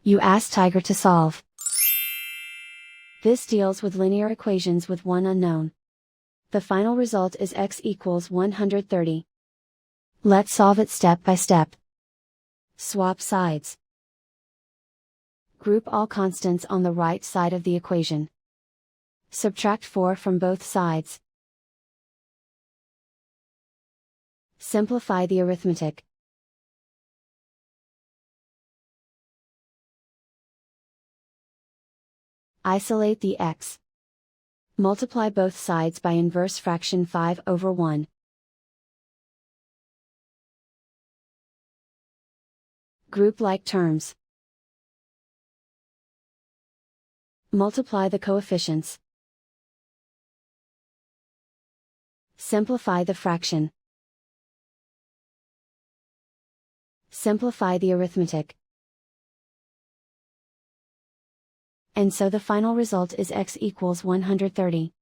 You ask Tiger to solve. This deals with linear equations with one unknown. The final result is x equals 130. Let's solve it step by step. Swap sides. Group all constants on the right side of the equation. Subtract 4 from both sides. Simplify the arithmetic. Isolate the x. Multiply both sides by inverse fraction 5/1. Group like terms. Multiply the coefficients. Simplify the fraction. Simplify the arithmetic. And so the final result is x equals 130.